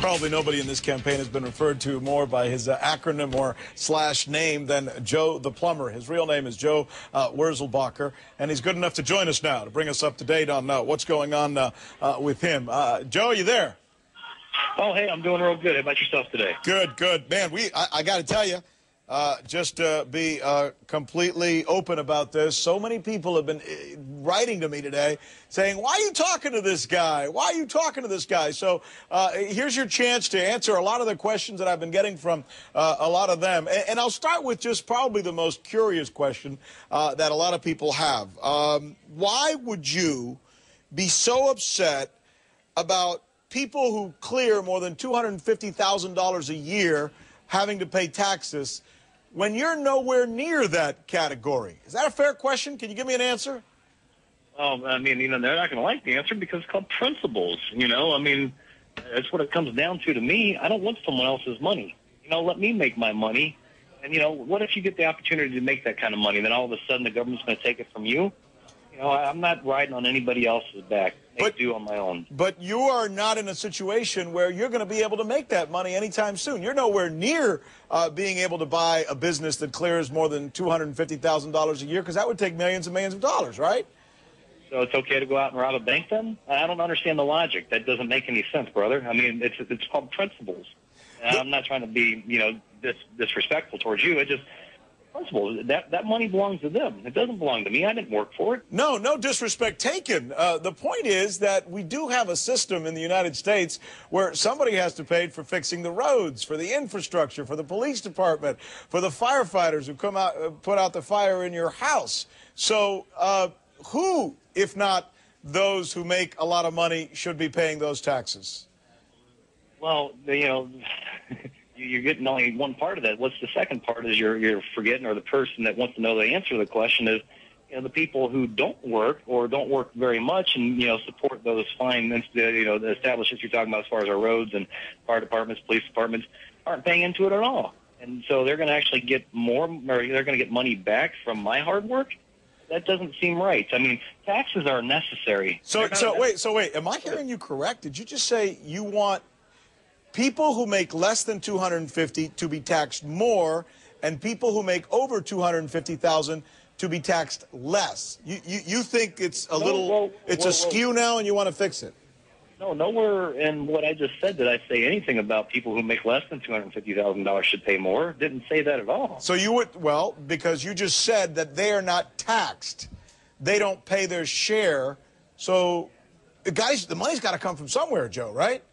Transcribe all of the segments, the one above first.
Probably nobody in this campaign has been referred to more by his acronym or / name than Joe the Plumber. His real name is Joe Wurzelbacher, and he's good enough to join us now to bring us up to date on what's going on with him. Joe, are you there? Oh, hey, I'm doing real good. How about yourself today? Good, good. Man, I got to tell you, just to be completely open about this, so many people have been writing to me today saying, why are you talking to this guy? Why are you talking to this guy? So here's your chance to answer a lot of the questions that I've been getting from a lot of them. And I'll start with just probably the most curious question that a lot of people have. Why would you be so upset about people who clear more than $250,000 a year having to pay taxes when you're nowhere near that category? Is that a fair question? Can you give me an answer? Oh, I mean, they're not going to like the answer because it's called principles, I mean, that's what it comes down to me. I don't want someone else's money. Let me make my money. And, what if you get the opportunity to make that kind of money, then all of a sudden the government's going to take it from you? I'm not riding on anybody else's back. I do on my own. But you are not in a situation where you're going to be able to make that money anytime soon. You're nowhere near being able to buy a business that clears more than $250,000 a year, because that would take millions and millions of dollars, right? So it's okay to go out and rob a bank then? I don't understand the logic. That doesn't make any sense, brother. I mean, it's called principles. I'm not trying to be, disrespectful towards you. It just... principles. That money belongs to them. It doesn't belong to me. I didn't work for it. No disrespect taken. The point is that we do have a system in the United States where somebody has to pay for fixing the roads, for the infrastructure, for the police department, for the firefighters who come out, put out the fire in your house. So who, if not those who make a lot of money, should be paying those taxes? Well, you're getting only one part of that. What's the second part is you're forgetting, or the person that wants to know the answer to the question is, the people who don't work or don't work very much and, support those fine, the establishments you're talking about as far as our roads and fire departments, police departments, aren't paying into it at all. And so they're going to actually get more, or they're going to get money back from my hard work. That doesn't seem right. I mean, taxes are necessary. So wait, am I hearing you correct? Did you just say you want people who make less than $250,000 to be taxed more, and people who make over $250,000 to be taxed less? You think it's a skew now, and you want to fix it? No, nowhere in what I just said did I say anything about people who make less than $250,000 should pay more. Didn't say that at all. So you would, because you just said that they are not taxed, they don't pay their share. So, guys, the money's got to come from somewhere, Joe, right?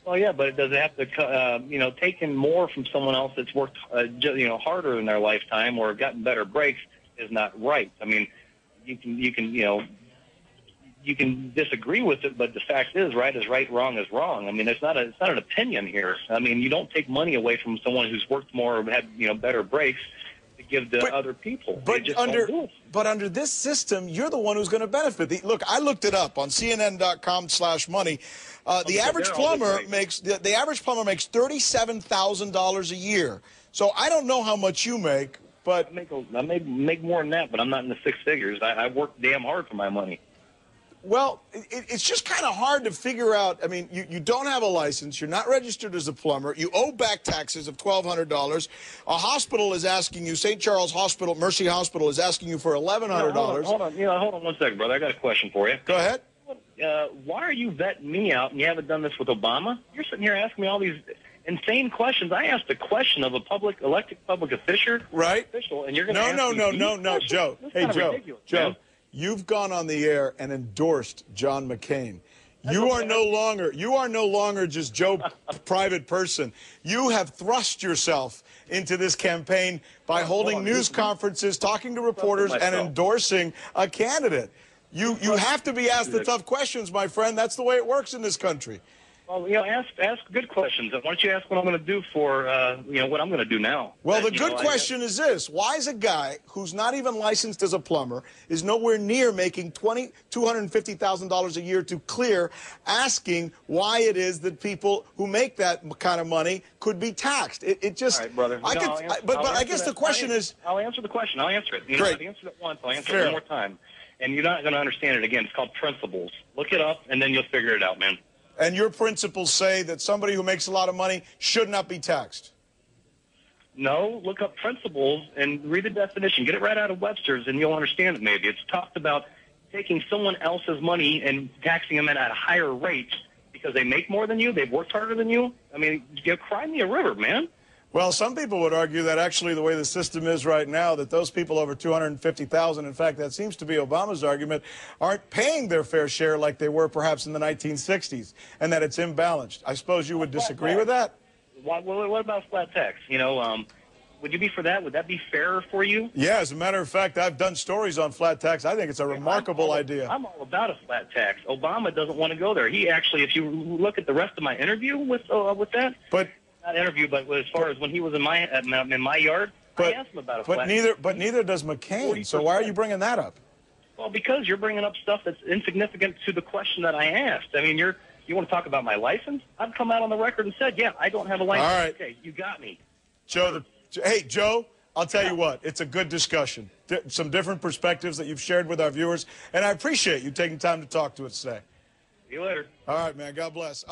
Well, yeah, but it doesn't have to, taking more from someone else that's worked, harder in their lifetime or gotten better breaks is not right. I mean, you can disagree with it, but the fact is right, wrong is wrong. I mean, it's not an opinion here. I mean, you don't take money away from someone who's worked more or had, better breaks to give to other people. But under this system, you're the one who's going to benefit. Look, I looked it up on CNN.com/money. The average plumber makes $37,000 a year. So I don't know how much you make, but I make more than that. But I'm not in the six figures. I work damn hard for my money. Well, it's just kind of hard to figure out. I mean, you don't have a license. You're not registered as a plumber. You owe back taxes of $1,200. A hospital is asking you, St. Charles Hospital, Mercy Hospital, is asking you for $1,100. Hold on 1 second, brother. I got a question for you. Go ahead. Why are you vetting me out and you haven't done this with Obama? You're sitting here asking me all these insane questions. I asked a question of a elected public official. Right. And you're going to No, Joe. Hey, Joe. You've gone on the air and endorsed John McCain. You are no longer just Joe, private person. You have thrust yourself into this campaign by holding news conferences, talking to reporters, and endorsing a candidate. You have to be asked the tough questions, my friend. That's the way it works in this country. Well, ask good questions. Why don't you ask what I'm going to do for, what I'm going to do now? Well, the good question is this. Why is a guy who's not even licensed as a plumber, is nowhere near making $250,000 a year to clear, asking why it is that people who make that kind of money could be taxed? It just... All right, brother. I guess the question is... I'll answer the question. I'll answer it. Great. I've answered it once. I'll answer it one more time. And you're not going to understand it again. It's called principles. Look it up, and then you'll figure it out, man. And your principles say that somebody who makes a lot of money should not be taxed. No, look up principles and read the definition. Get it right out of Webster's, and you'll understand it maybe. It's talked about taking someone else's money and taxing them at a higher rate because they make more than you, they've worked harder than you. I mean, cry me a river, man. Well, some people would argue that actually the way the system is right now, that those people over $250,000, in fact, that seems to be Obama's argument, aren't paying their fair share like they were perhaps in the 1960s, and that it's imbalanced. I suppose you would disagree with that? What about flat tax? Would you be for that? Would that be fair for you? Yeah, as a matter of fact, I've done stories on flat tax. I think it's a remarkable idea. I'm all about a flat tax. Obama doesn't want to go there. He actually, if you look at the rest of my interview with that, not interview, but as far as when he was in my yard, I asked him about a flat tax. But neither does McCain. 40%. So why are you bringing that up? Well, because you're bringing up stuff that's insignificant to the question that I asked. I mean, you want to talk about my license? I've come out on the record and said, yeah, I don't have a license. All right. Okay, you got me. Hey, Joe, I'll tell you what. It's a good discussion. Some different perspectives that you've shared with our viewers, and I appreciate you taking time to talk to us today. See you later. All right, man. God bless.